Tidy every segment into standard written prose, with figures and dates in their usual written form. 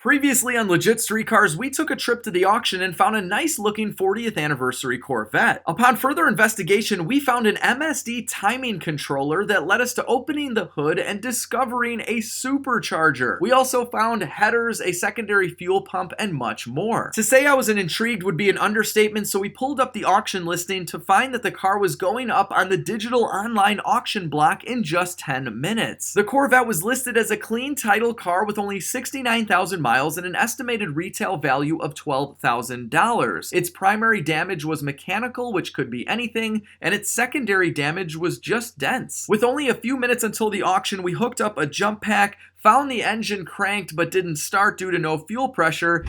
Previously on LegitStreetCars, we took a trip to the auction and found a nice looking 40th anniversary Corvette. Upon further investigation, we found an MSD timing controller that led us to opening the hood and discovering a supercharger. We also found headers, a secondary fuel pump, and much more. To say I was intrigued would be an understatement, so we pulled up the auction listing to find that the car was going up on the digital online auction block in just 10 minutes. The Corvette was listed as a clean title car with only 69,000 miles and an estimated retail value of $12,000. Its primary damage was mechanical, which could be anything, and its secondary damage was just dents. With only a few minutes until the auction, we hooked up a jump pack, found the engine cranked but didn't start due to no fuel pressure,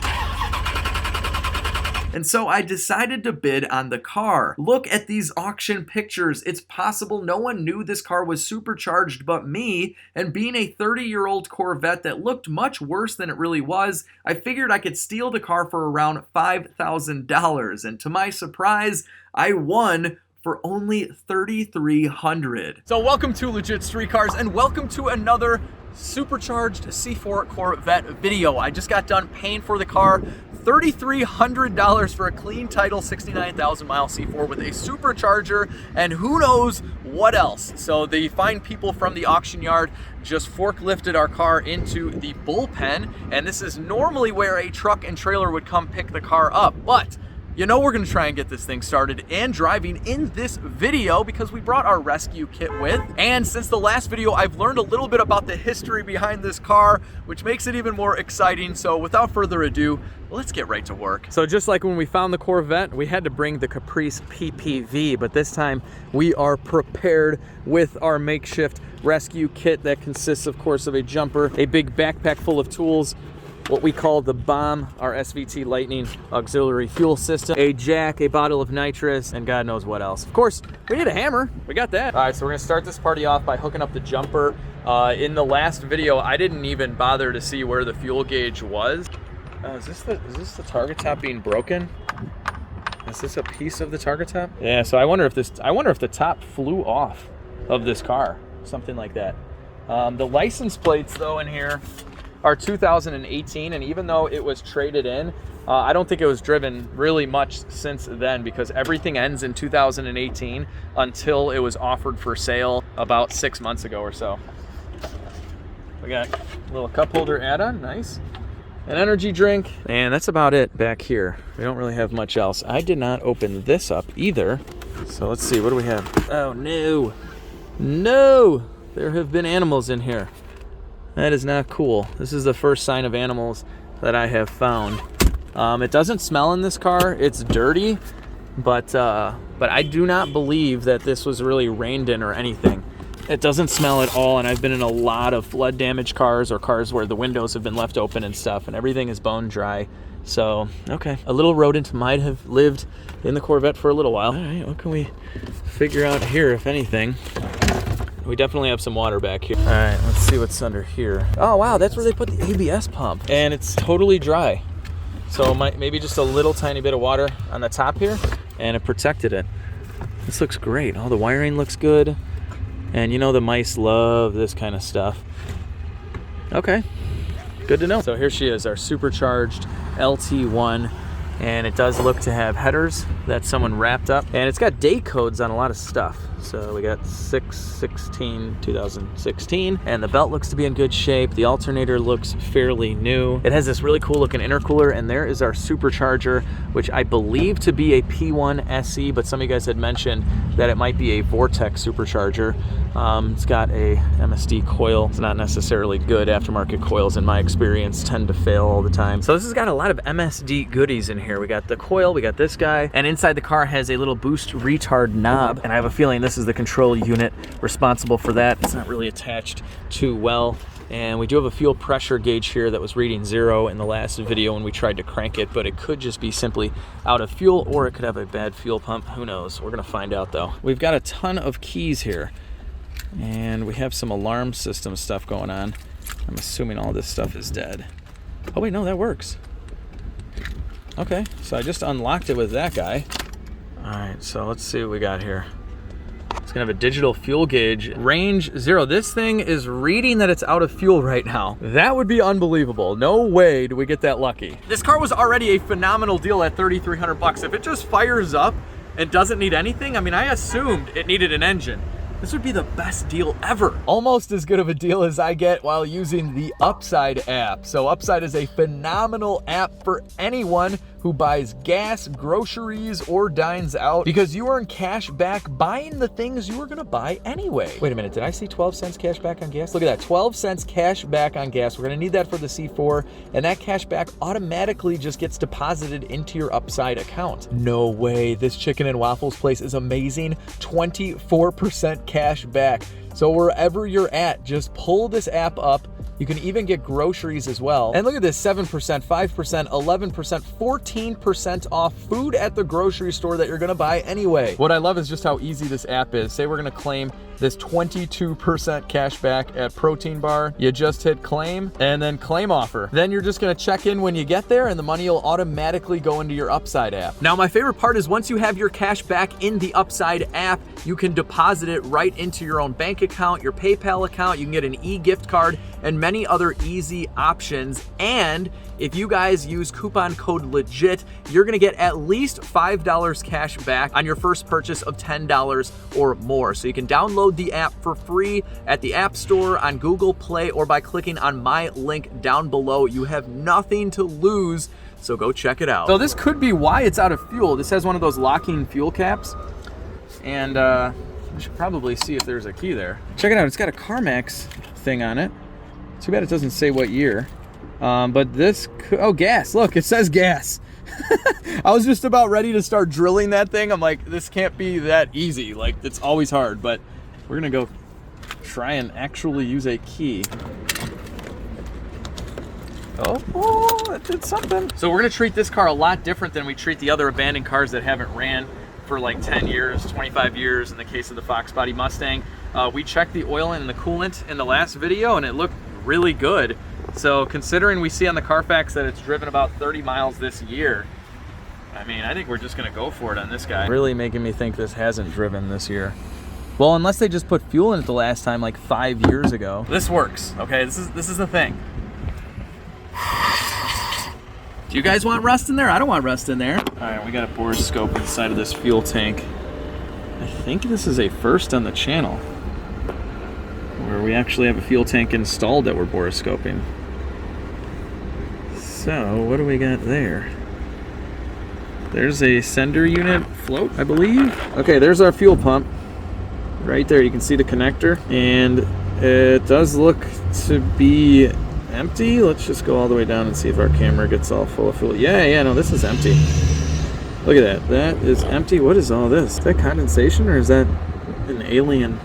and so I decided to bid on the car. Look at these auction pictures. It's possible no one knew this car was supercharged but me, and being a 30-year-old Corvette that looked much worse than it really was, I figured I could steal the car for around $5,000, and to my surprise, I won for only $3,300. So welcome to LegitStreetCars, and welcome to another Supercharged C4 Corvette video. I just got done paying for the car, $3,300 for a clean title 69,000 mile C4 with a supercharger and who knows what else. So the fine people from the auction yard just forklifted our car into the bullpen, and this is normally where a truck and trailer would come pick the car up, but you know we're gonna try and get this thing started and driving in this video because we brought our rescue kit with. And since the last video, I've learned a little bit about the history behind this car, which makes it even more exciting. So without further ado, let's get right to work. So just like when we found the Corvette, we had to bring the Caprice PPV, but this time we are prepared with our makeshift rescue kit that consists, of course, of a jumper, a big backpack full of tools, what we call the bomb, our SVT Lightning auxiliary fuel system, a jack, a bottle of nitrous, and God knows what else. Of course, we need a hammer. We got that. All right, so we're gonna start this party off by hooking up the jumper. In the last video, I didn't even bother to see where the fuel gauge was. Is this the target top being broken? Is this a piece of the target top? Yeah, so I wonder if the top flew off of this car, something like that. The license plates though in here are 2018, and even though it was traded in, I don't think it was driven really much since then because everything ends in 2018 until it was offered for sale about 6 months ago or so. We got a little cup holder add-on, nice. An energy drink, and that's about it back here. We don't really have much else. I did not open this up either. So let's see, what do we have? Oh no, no, there have been animals in here. That is not cool. This is the first sign of animals that I have found. It doesn't smell in this car. It's dirty, but I do not believe that this was really rained in or anything. It doesn't smell at all, and I've been in a lot of flood damaged cars or cars where the windows have been left open and stuff, and everything is bone dry. So, okay. A little rodent might have lived in the Corvette for a little while. All right, what can we figure out here, if anything? We definitely have some water back here. All right, let's see what's under here. Oh, wow, that's where they put the ABS pump. And it's totally dry. So maybe just a little tiny bit of water on the top here, and it protected it. This looks great. All the wiring looks good. And you know the mice love this kind of stuff. Okay, good to know. So here she is, our supercharged LT1. And it does look to have headers that someone wrapped up. And it's got day codes on a lot of stuff. So we got 6/16/2016. And the belt looks to be in good shape. The alternator looks fairly new. It has this really cool looking intercooler. And there is our supercharger, which I believe to be a P1 SE. But some of you guys had mentioned that it might be a Vortex supercharger. It's got a MSD coil. It's not necessarily good. Aftermarket coils, in my experience, tend to fail all the time. So this has got a lot of MSD goodies in here. We got the coil, we got this guy, and inside the car has a little boost retard knob, and I have a feeling this is the control unit responsible for that. It's not really attached too well. And we do have a fuel pressure gauge here that was reading 0 in the last video when we tried to crank it, but it could just be simply out of fuel, or it could have a bad fuel pump. Who knows? We're gonna find out though. We've got a ton of keys here, and we have some alarm system stuff going on. I'm assuming all this stuff is dead. Oh wait, no, that works. Okay, so I just unlocked it with that guy. All right, so let's see what we got here. It's gonna have a digital fuel gauge. Range 0. This thing is reading that it's out of fuel right now. That would be unbelievable. No way do we get that lucky. This car was already a phenomenal deal at $3,300. If it just fires up and doesn't need anything, I mean, I assumed it needed an engine. This would be the best deal ever. Almost as good of a deal as I get while using the Upside app. So Upside is a phenomenal app for anyone who buys gas, groceries, or dines out, because you earn cash back buying the things you were gonna buy anyway. Wait a minute, did I see 12 cents cash back on gas? Look at that, 12 cents cash back on gas. We're gonna need that for the C4, and that cash back automatically just gets deposited into your Upside account. No way, this chicken and waffles place is amazing. 24% cash back. So wherever you're at, just pull this app up. You can even get groceries as well. And look at this, 7%, 5%, 11%, 14% off food at the grocery store that you're gonna buy anyway. What I love is just how easy this app is. Say we're gonna claim this 22% cash back at Protein Bar. You just hit claim and then claim offer. Then you're just gonna check in when you get there and the money will automatically go into your Upside app. Now, my favorite part is once you have your cash back in the Upside app, you can deposit it right into your own bank account, your PayPal account. You can get an e-gift card and many other easy options. And if you guys use coupon code LEGIT, you're gonna get at least $5 cash back on your first purchase of $10 or more. So you can download the app for free at the App Store, on Google Play, or by clicking on my link down below. You have nothing to lose, so go check it out. So this could be why it's out of fuel. This has one of those locking fuel caps, and we should probably see if there's a key there. Check it out, it's got a CarMax thing on it. Too bad it doesn't say what year. But this, oh, gas, look, it says gas. I was just about ready to start drilling that thing. I'm like, this can't be that easy. Like, it's always hard, but we're gonna go try and actually use a key. Oh, that did something. So we're gonna treat this car a lot different than we treat the other abandoned cars that haven't ran for like 10 years, 25 years in the case of the Fox Body Mustang. We checked the oil and the coolant in the last video and it looked really good. So considering we see on the Carfax that it's driven about 30 miles this year, I mean, I think we're just gonna go for it on this guy. Really making me think this hasn't driven this year. Well, unless they just put fuel in it the last time like 5 years ago. This works, okay? This is the thing. Do you guys want rust in there? I don't want rust in there. All right, we got a borescope inside of this fuel tank. I think this is a first on the channel, where we actually have a fuel tank installed that we're borescoping. So, what do we got there? There's a sender unit float, I believe. Okay, there's our fuel pump. Right there, you can see the connector. And it does look to be empty. Let's just go all the way down and see if our camera gets all full of fuel. Yeah, no, this is empty. Look at that, that is empty. What is all this? Is that condensation or is that an alien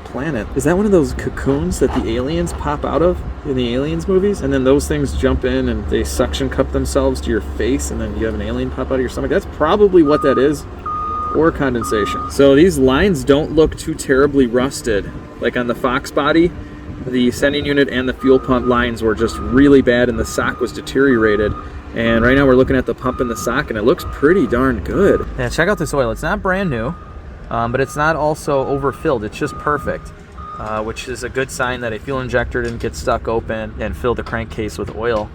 planet? Is that one of those cocoons that the aliens pop out of in the Aliens movies? And then those things jump in and they suction cup themselves to your face and then you have an alien pop out of your stomach. That's probably what that is, or condensation. So these lines don't look too terribly rusted. Like on the Fox Body, the sending unit and the fuel pump lines were just really bad and the sock was deteriorated. And right now we're looking at the pump in the sock and it looks pretty darn good. Yeah, check out this oil. It's not brand new, but it's not also overfilled. It's just perfect, which is a good sign that a fuel injector didn't get stuck open and fill the crankcase with oil.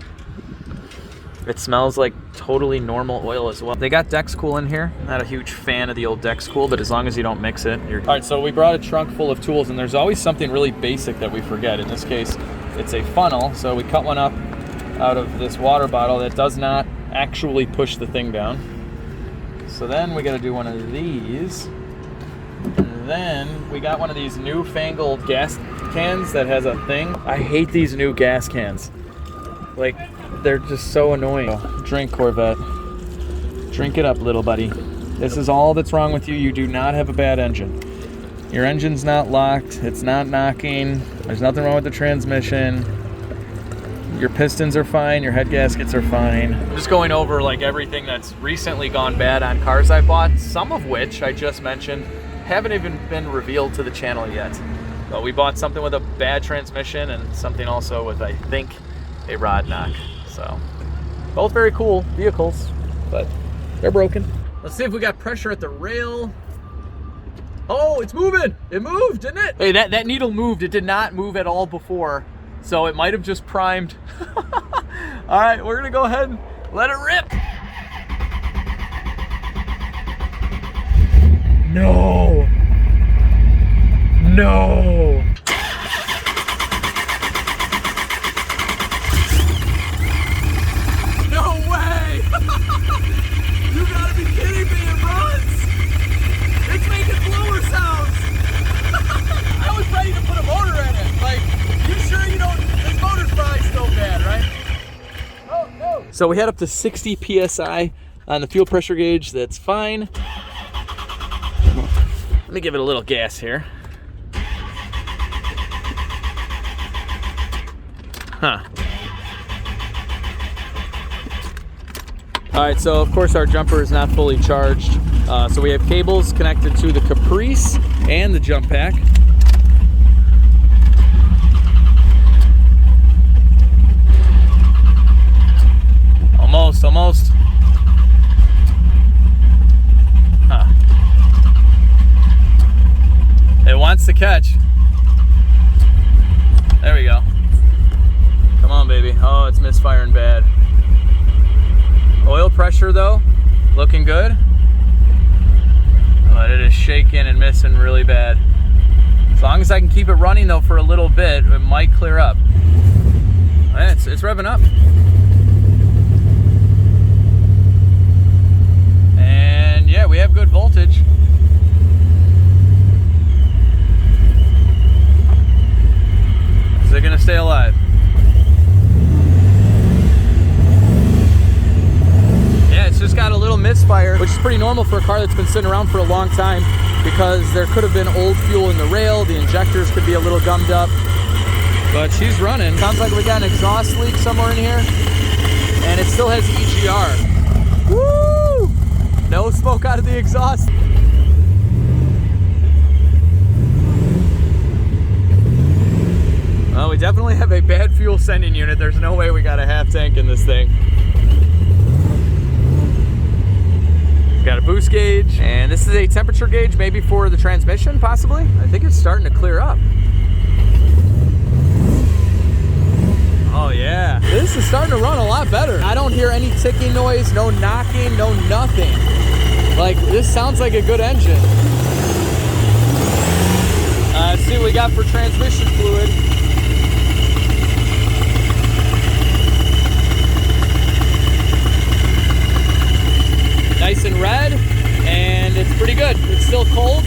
It smells like totally normal oil as well. They got Dexcool in here. Not a huge fan of the old Dexcool, but as long as you don't mix it, you're... All right, so we brought a trunk full of tools, and there's always something really basic that we forget. In this case, it's a funnel, so we cut one up out of this water bottle that does not actually push the thing down. So then we gotta do one of these. And then we got one of these newfangled gas cans that has a thing. I hate these new gas cans. Like, they're just so annoying. Drink, Corvette. Drink it up, little buddy. This is all that's wrong with you. You do not have a bad engine. Your engine's not locked. It's not knocking. There's nothing wrong with the transmission. Your pistons are fine. Your head gaskets are fine. I'm just going over like everything that's recently gone bad on cars I bought, some of which I just mentioned haven't even been revealed to the channel yet. But we bought something with a bad transmission and something also with, I think, a rod knock. So both very cool vehicles, but they're broken. Let's see if we got pressure at the rail. Oh, it's moving. It moved, didn't it? Hey, that needle moved. It did not move at all before. So it might have just primed. All right, we're gonna go ahead and let it rip. No. No. No way. You gotta be kidding me, it runs. It's making blower sounds. I was ready to put a motor in it. Like, you sure you don't, this motor's probably still bad, right? Oh, no. So we had up to 60 PSI on the fuel pressure gauge. That's fine. Let me give it a little gas here. Huh. All right, so of course our jumper is not fully charged. So we have cables connected to the Caprice and the jump pack. Almost. Huh. It wants to catch. There we go. Come on, baby. Oh, it's misfiring bad. Oil pressure though, looking good. But it is shaking and missing really bad. As long as I can keep it running though for a little bit, it might clear up. It's revving up. And yeah, we have good voltage. Is it gonna stay alive? It's just got a little misfire, which is pretty normal for a car that's been sitting around for a long time because there could have been old fuel in the rail, the injectors could be a little gummed up, but she's running. Sounds like we got an exhaust leak somewhere in here, and it still has EGR. Woo! No smoke out of the exhaust. Well, we definitely have a bad fuel sending unit. There's no way we got a half tank in this thing. Got a boost gauge, and this is a temperature gauge, maybe for the transmission, possibly. I think it's starting to clear up. Oh yeah, this is starting to run a lot better. I don't hear any ticking noise, no knocking, no nothing. Like, this sounds like a good engine. Let's see what we got for transmission fluid. Nice and red, and it's pretty good. It's still cold,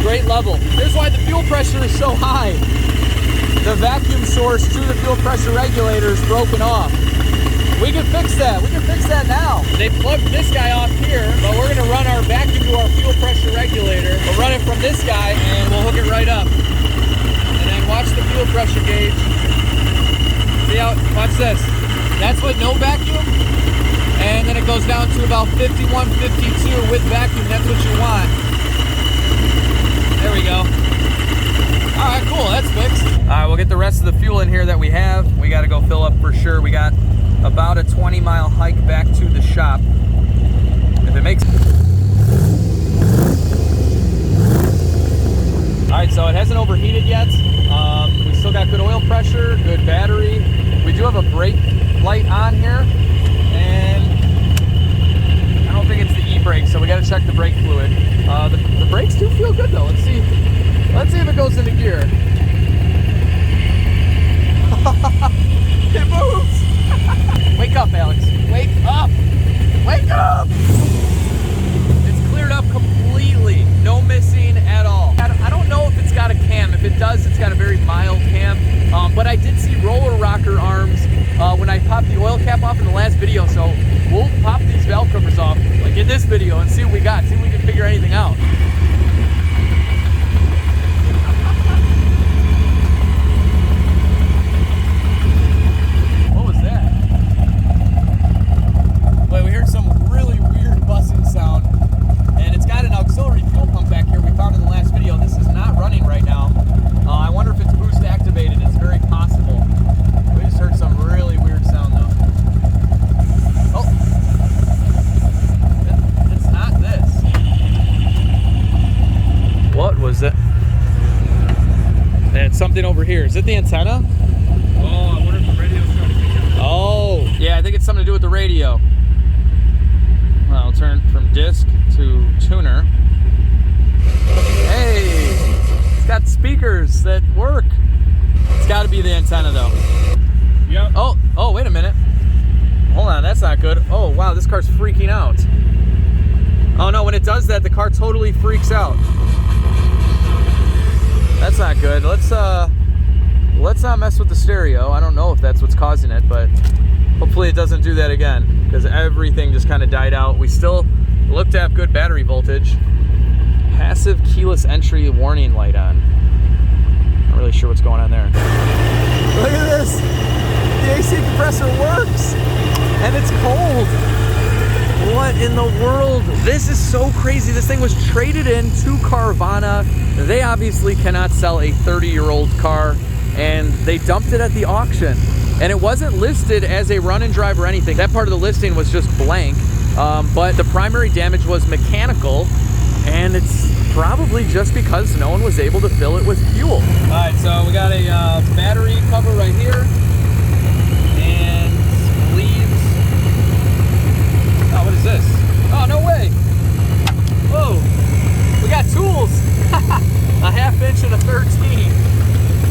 great level. Here's why the fuel pressure is so high. The vacuum source to the fuel pressure regulator is broken off. We can fix that. We can fix that now. They plugged this guy off here, but we're gonna run our vacuum to our fuel pressure regulator. We'll run it from this guy, and we'll hook it right up. And then watch the fuel pressure gauge. See how, watch this. That's with no vacuum. And then it goes down to about 51, 52 with vacuum. That's what you want. There we go. All right, cool, that's fixed. All right, we'll get the rest of the fuel in here that we have. We gotta go fill up for sure. We got about a 20-mile hike back to the shop. If it makes... All right, so it hasn't overheated yet. We still got good oil pressure, good battery. We do have a brake light on here. And I don't think it's the e-brake, so we got to check the brake fluid. The brakes do feel good though. Let's see if it goes into gear. It moves. Wake up, Alex. Wake up. Wake up. It's cleared up completely. No missing at all. I don't know if it's got a cam. If it does, it's got a very mild cam. But I did see roller rocker arms when I popped the oil cap off in the last video, so we'll pop these valve covers off like in this video and see what we got, see if we can figure anything out. What was that? Wait, we heard some really weird buzzing sound, and it's got an auxiliary fuel pump back here we found in the last video. This is not running right now. I wonder if it's boost activated. It's very possible. We just heard some really weird sound though. Oh, it's not this. something over here. Is it the antenna? Oh, I wonder if the radio's trying to pick up. Oh, yeah, I think it's something to do with the radio. Well, I'll turn from disc to tuner. Hey, it's got speakers that work. It's got to be the antenna though. Yep. Oh, wait a minute. Hold on, that's not good. Oh, wow, this car's freaking out. Oh no, when it does that, the car totally freaks out. That's not good. Let's not mess with the stereo. I don't know if that's what's causing it, but hopefully it doesn't do that again, because everything just kind of died out. We still look to have good battery voltage. Passive keyless entry warning light on. Not really sure what's going on there. Look at this. The AC compressor works, and it's cold. What in the world? This is so crazy. This thing was traded in to Carvana. They obviously cannot sell a 30-year-old car, and they dumped it at the auction. And it wasn't listed as a run and drive or anything. That part of the listing was just blank. But the primary damage was mechanical, and it's probably just because no one was able to fill it with fuel. All right, so we got a battery cover right here, and leaves. Oh, what is this? Oh, no way. Whoa, we got tools. A 1/2 inch and a 13.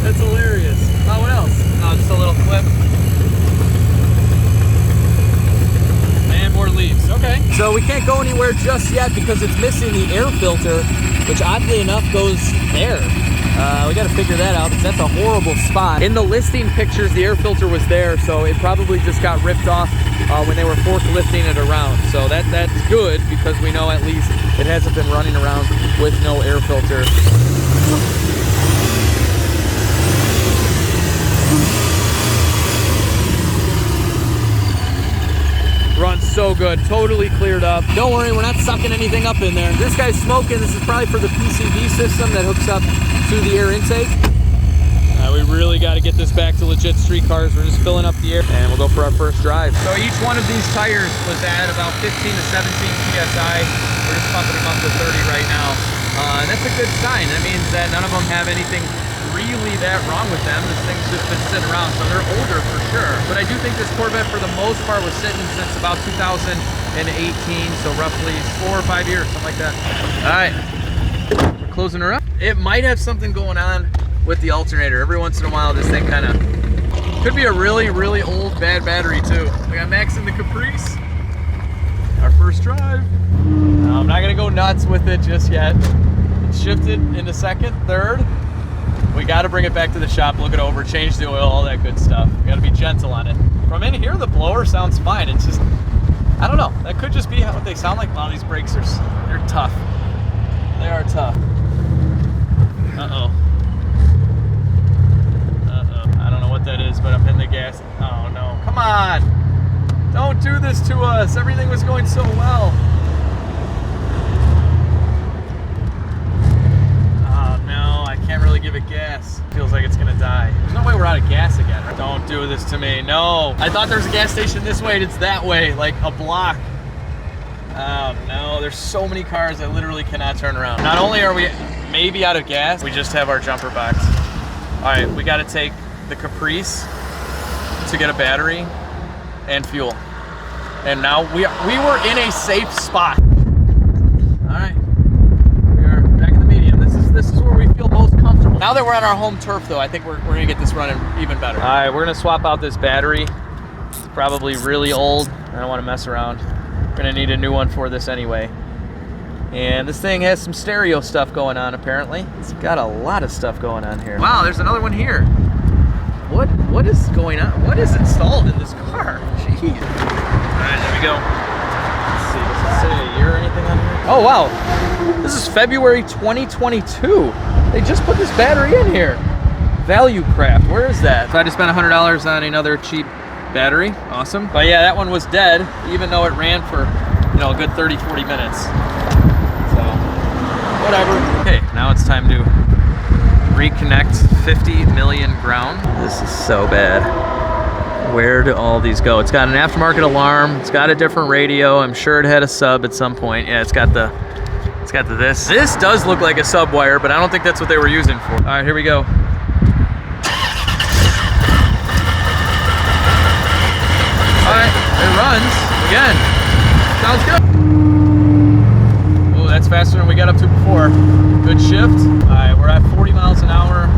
That's hilarious. Oh, what else? Oh, just a little clip. And more leaves, okay. So we can't go anywhere just yet because it's missing the air filter, which oddly enough goes there. We gotta figure that out because that's a horrible spot. In the listing pictures, the air filter was there, so it probably just got ripped off when they were forklifting it around. So that's good because we know at least it hasn't been running around with no air filter. Runs so good, totally cleared up. Don't worry, we're not sucking anything up in there. This guy's smoking. This is probably for the PCV system that hooks up to the air intake. We really got to get this back to LegitStreetCars. We're just filling up the air and we'll go for our first drive. So each one of these tires was at about 15 to 17 PSI. We're just pumping them up to 30 right now. And that's a good sign. That means that none of them have anything really that wrong with them. This thing's just been sitting around, so they're older for sure. But I do think this Corvette for the most part was sitting since about 2018, so roughly 4 or 5 years, something like that. All right, we're closing her up. It might have something going on with the alternator. Every once in a while this thing kind of could be a really old bad battery too. We got Max in the Caprice, our first drive. I'm not gonna go nuts with it just yet. It's shifted into second, third. We got to bring it back to the shop, look it over, change the oil, all that good stuff. We got to be gentle on it. From in here, the blower sounds fine. It's just, I don't know. That could just be how they sound like. Wow, these brakes they're tough. They are tough. Uh-oh. I don't know what that is, but I'm hitting the gas. Oh no, come on. Don't do this to us. Everything was going so well. Can't really give it gas. Feels like it's gonna die. There's no way we're out of gas again. Don't do this to me. No. I thought there was a gas station this way and it's that way, like a block. Oh no, there's so many cars I literally cannot turn around. Not only are we maybe out of gas, we just have our jumper box. All right, we gotta take the Caprice to get a battery and fuel. And now we were in a safe spot. All right. This is where we feel most comfortable. Now that we're on our home turf though, I think we're gonna get this running even better. All right, we're gonna swap out this battery. It's probably really old. I don't wanna mess around. We're gonna need a new one for this anyway. And this thing has some stereo stuff going on apparently. It's got a lot of stuff going on here. Wow, there's another one here. What is going on? What is installed in this car? Jeez. All right, there we go. Let's see, does it say a year or anything on here? Oh wow. This is February 2022. They just put this battery in here. Value Craft, where is that? So I just spent $100 on another cheap battery. Awesome. But yeah, that one was dead, even though it ran for, a good 30, 40 minutes. So, whatever. Okay, now it's time to reconnect 50 million ground. This is so bad. Where do all these go? It's got an aftermarket alarm. It's got a different radio. I'm sure it had a sub at some point. Yeah, it's got this. This does look like a sub wire, but I don't think that's what they were using for. All right, here we go. It runs. Again. Sounds good. Oh, that's faster than we got up to before. Good shift. All right, we're at 40 miles an hour.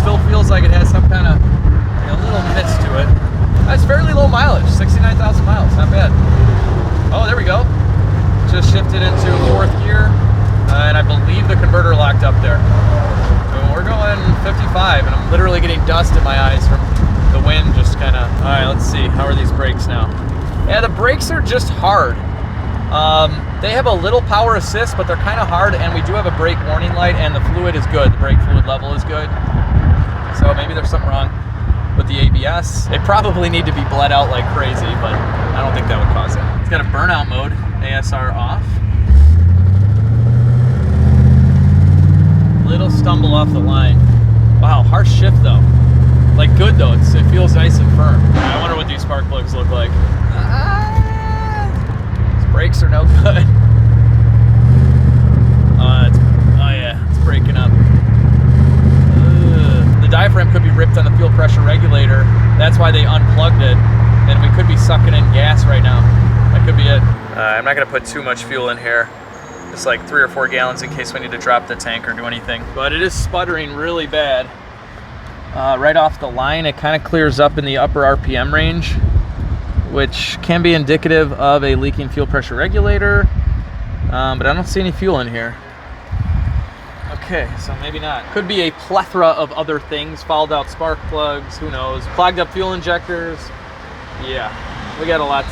Still feels like it has some kind of a little miss to it. That's fairly low mileage, 69,000 miles, not bad. Oh, there we go. Just shifted into 4th gear, and I believe the converter locked up there. So we're going 55, and I'm literally getting dust in my eyes from the wind just kind of. All right, let's see. How are these brakes now? Yeah, the brakes are just hard. They have a little power assist, but they're kind of hard, and we do have a brake warning light, and the fluid is good. The brake fluid level is good. So maybe there's something wrong with the ABS. They probably need to be bled out like crazy, but I don't think that would cause it. It's got a burnout mode, ASR off. Little stumble off the line. Wow, harsh shift though. Like good though, it feels nice and firm. I wonder what these spark plugs look like. These brakes are no good. Oh yeah, it's breaking up. The diaphragm could be ripped on the fuel pressure regulator. That's why they unplugged it, and we could be sucking in gas right now. That could be it. I'm not gonna put too much fuel in here. Just like 3 or 4 gallons in case we need to drop the tank or do anything. But it is sputtering really bad. Right off the line, it kind of clears up in the upper RPM range, which can be indicative of a leaking fuel pressure regulator, but I don't see any fuel in here. Okay, so maybe not. Could be a plethora of other things, fouled out spark plugs, who knows, clogged up fuel injectors. Yeah, we got a lot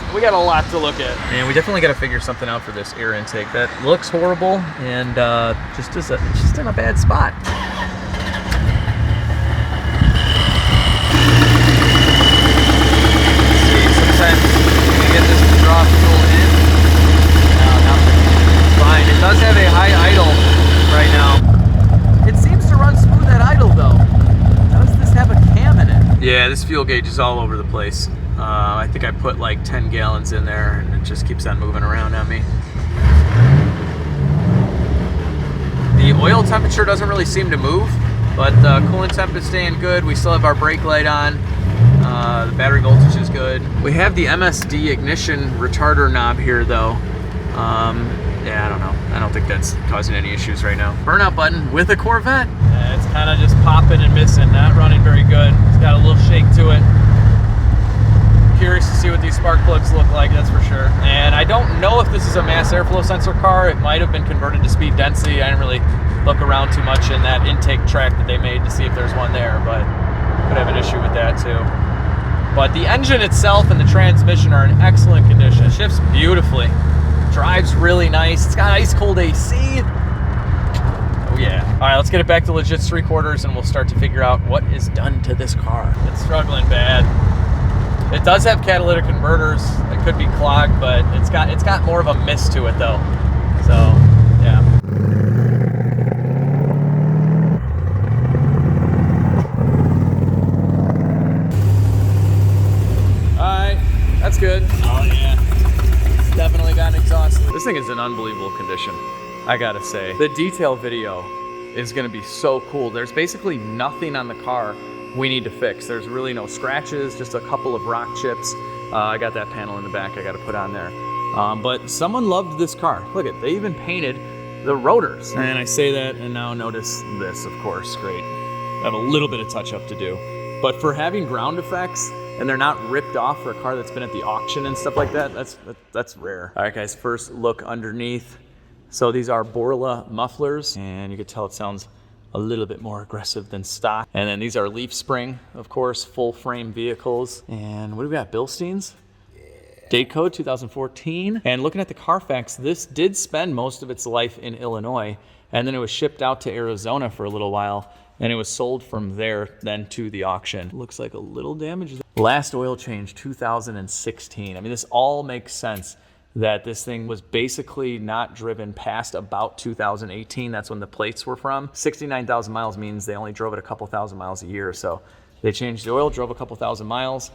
to look at. And we definitely got to figure something out for this air intake. That looks horrible and it's just in a bad spot. Sometimes you get this to draw fuel in. No, fine. It does have a high idle right now. It seems to run smooth at idle though. Does this have a cam in it? Yeah, this fuel gauge is all over the place. I think I put like 10 gallons in there and it just keeps on moving around on me. The oil temperature doesn't really seem to move, but the coolant temp is staying good. We still have our brake light on. The battery voltage is good. We have the MSD ignition retarder knob here though. Yeah, I don't know. I don't think that's causing any issues right now. Burnout button with a Corvette. Yeah, it's kind of just popping and missing, not running very good. It's got a little shake to it. Curious to see what these spark plugs look like, that's for sure. And I don't know if this is a mass airflow sensor car. It might have been converted to speed density. I didn't really look around too much in that intake track that they made to see if there's one there, but could have an issue with that too. But the engine itself and the transmission are in excellent condition. It shifts beautifully. Drives really nice. It's got ice cold AC. Oh yeah. All right, let's get it back to legit 3/4 and we'll start to figure out what is done to this car. It's struggling bad. It does have catalytic converters. It could be clogged, but it's got more of a miss to it though. So yeah. That's good. Oh yeah. It's definitely gotten exhausted. This thing is in unbelievable condition, I gotta say. The detail video is gonna be so cool. There's basically nothing on the car we need to fix. There's really no scratches, just a couple of rock chips. I got that panel in the back I gotta put on there. But someone loved this car. Look at, they even painted the rotors. And I say that and now notice this, of course, great. I have a little bit of touch up to do. But for having ground effects, and they're not ripped off for a car that's been at the auction and stuff like that, that's rare. All right guys, first look underneath. So these are Borla mufflers, and you can tell it sounds a little bit more aggressive than stock. And then these are leaf spring, of course, full frame vehicles. And what do we got, Bilsteins? Date code 2014. And looking at the Carfax, this did spend most of its life in Illinois, and then it was shipped out to Arizona for a little while, and it was sold from there then to the auction. Looks like a little damage. Last oil change 2016. I mean, this all makes sense that this thing was basically not driven past about 2018. That's when the plates were from. 69,000 miles means they only drove it a couple thousand miles a year. So they changed the oil, drove a couple thousand miles,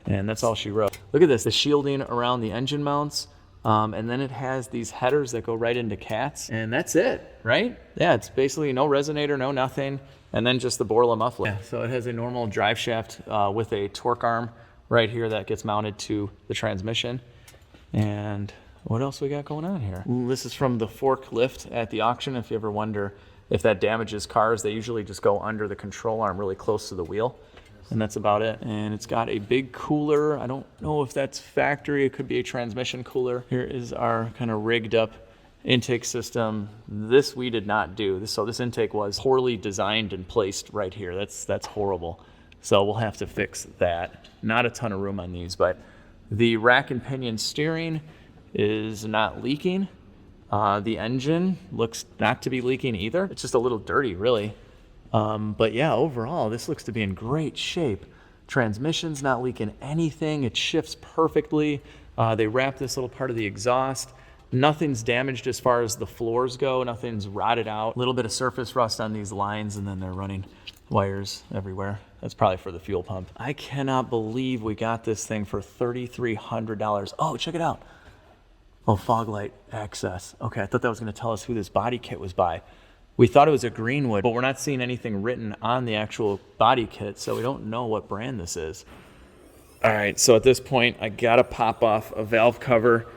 and that's all she wrote. Look at this, the shielding around the engine mounts. And then it has these headers that go right into cats, and that's it, right? Yeah, it's basically no resonator, no nothing, and then just the Borla muffler. Yeah, so it has a normal drive shaft with a torque arm right here that gets mounted to the transmission. And what else we got going on here? This is from the forklift at the auction. If you ever wonder if that damages cars, they usually just go under the control arm really close to the wheel. And that's about it. And it's got a big cooler. I don't know if that's factory. It could be a transmission cooler. Here is our kind of rigged up intake system. This we did not do. So this intake was poorly designed and placed right here. That's horrible. So we'll have to fix that. Not a ton of room on these, but the rack and pinion steering is not leaking. The engine looks not to be leaking either. It's just a little dirty, really. But yeah, overall, this looks to be in great shape. Transmission's not leaking anything. It shifts perfectly. They wrapped this little part of the exhaust. Nothing's damaged as far as the floors go. Nothing's rotted out. A little bit of surface rust on these lines, and then they're running wires everywhere. That's probably for the fuel pump. I cannot believe we got this thing for $3,300. Oh, check it out. Oh, fog light access. Okay, I thought that was going to tell us who this body kit was by. We thought it was a Greenwood, but we're not seeing anything written on the actual body kit, so we don't know what brand this is. All right, so at this point, I gotta pop off a valve cover.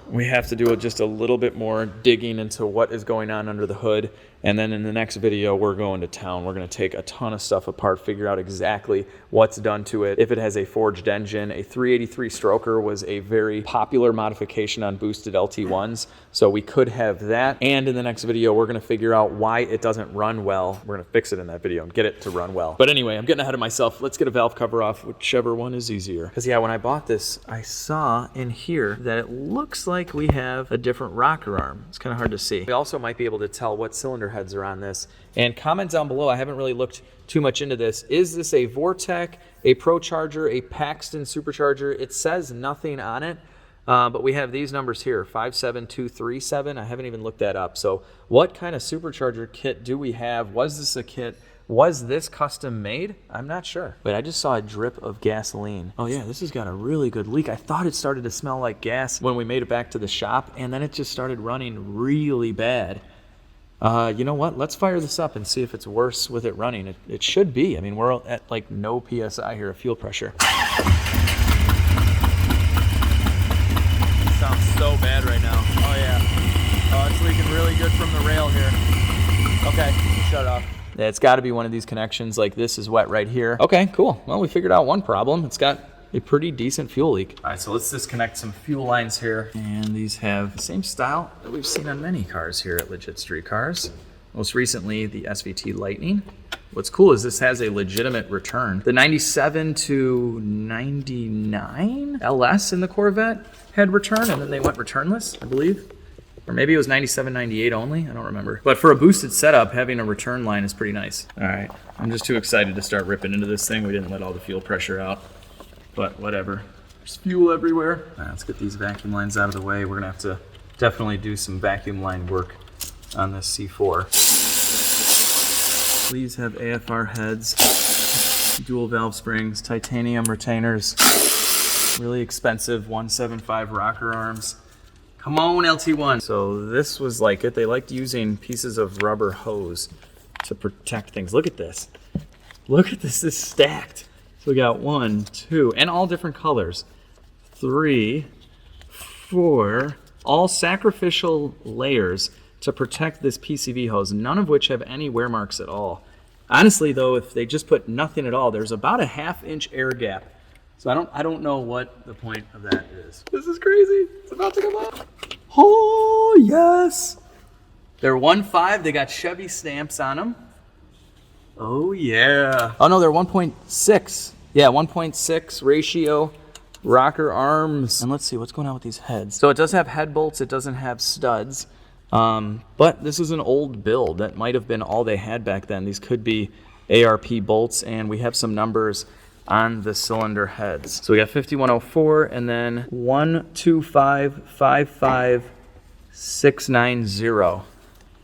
We have to do just a little bit more digging into what is going on under the hood. And then in the next video, we're going to town. We're going to take a ton of stuff apart, figure out exactly what's done to it. If it has a forged engine, a 383 stroker was a very popular modification on boosted LT1s. So we could have that. And in the next video, we're going to figure out why it doesn't run well. We're going to fix it in that video and get it to run well. But anyway, I'm getting ahead of myself. Let's get a valve cover off, whichever one is easier. Because yeah, when I bought this, I saw in here that it looks like we have a different rocker arm. It's kind of hard to see. We also might be able to tell what cylinder heads are on this. And comment down below, I haven't really looked too much into this. Is this a Vortec, a Procharger, a Paxton Supercharger? It says nothing on it, but we have these numbers here, 57237. I haven't even looked that up. So what kind of Supercharger kit do we have? Was this a kit? Was this custom made? I'm not sure. Wait, I just saw a drip of gasoline. Oh yeah, this has got a really good leak. I thought it started to smell like gas when we made it back to the shop, and then it just started running really bad. You know what? Let's fire this up and see if it's worse with it running. It should be. I mean, we're at like no PSI here of fuel pressure. It sounds so bad right now. Oh yeah. Oh, it's leaking really good from the rail here. Okay, shut off. Yeah, it's got to be one of these connections. Like this is wet right here. Okay, cool. Well, we figured out one problem. It's got a pretty decent fuel leak. All right, so let's disconnect some fuel lines here. And these have the same style that we've seen on many cars here at LegitStreetCars. Most recently, the SVT Lightning. What's cool is this has a legitimate return. The 97 to 99 LS in the Corvette had return, and then they went returnless, I believe. Or maybe it was 97, 98 only. I don't remember. But for a boosted setup, having a return line is pretty nice. All right, I'm just too excited to start ripping into this thing. We didn't let all the fuel pressure out, but whatever. There's fuel everywhere. All right, let's get these vacuum lines out of the way. We're gonna have to definitely do some vacuum line work on this C4. These have AFR heads, dual valve springs, titanium retainers, really expensive 175 rocker arms. Come on, LT1. So this was like it. They liked using pieces of rubber hose to protect things. Look at this. Look at this. This is stacked. So we got 1, 2, and all different colors. 3, 4, all sacrificial layers to protect this PCV hose, none of which have any wear marks at all. Honestly, though, if they just put nothing at all, there's about a 1/2 inch air gap. So I don't know what the point of that is. This is crazy. It's about to come up. Oh, yes. They're 1.5. They got Chevy stamps on them. Oh, yeah. Oh, no, they're 1.6. Yeah, 1.6 ratio rocker arms. And let's see, what's going on with these heads? So it does have head bolts. It doesn't have studs. But this is an old build. That might have been all they had back then. These could be ARP bolts, and we have some numbers on the cylinder heads. So we got 5104 and then 12555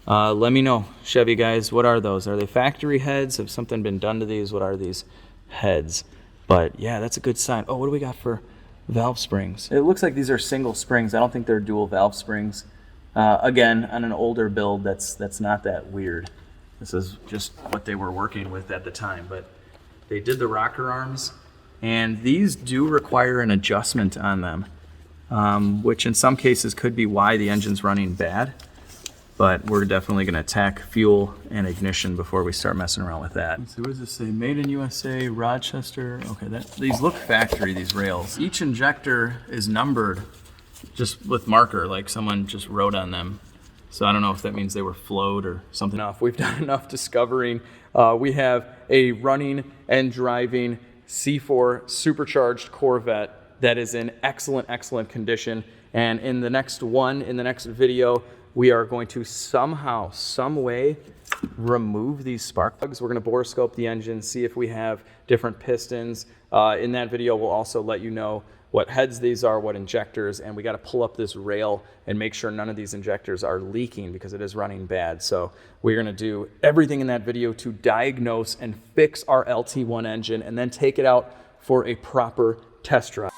let me know, Chevy guys, what are those? Are they factory heads? Have something been done to these? What are these heads? But yeah, that's a good sign. Oh, what do we got for valve springs? It looks like these are single springs. I don't think they're dual valve springs. Again, on an older build, that's not that weird. This is just what they were working with at the time, but they did the rocker arms And these do require an adjustment on them, which in some cases could be why the engine's running bad. But we're definitely going to attack fuel and ignition before we start messing around with that. Let's see, what does this say? Made in USA, Rochester. Okay, these look factory, these rails. Each injector is numbered just with marker, like someone just wrote on them. So I don't know if that means they were flowed or something. We've done enough discovering. We have a running and driving C4 supercharged Corvette that is in excellent, excellent condition. And in the next video, we are going to somehow, some way, remove these spark plugs. We're going to borescope the engine, see if we have different pistons. In that video, we'll also let you know what heads these are, what injectors, and we got to pull up this rail and make sure none of these injectors are leaking because it is running bad. So we're going to do everything in that video to diagnose and fix our LT1 engine and then take it out for a proper test drive.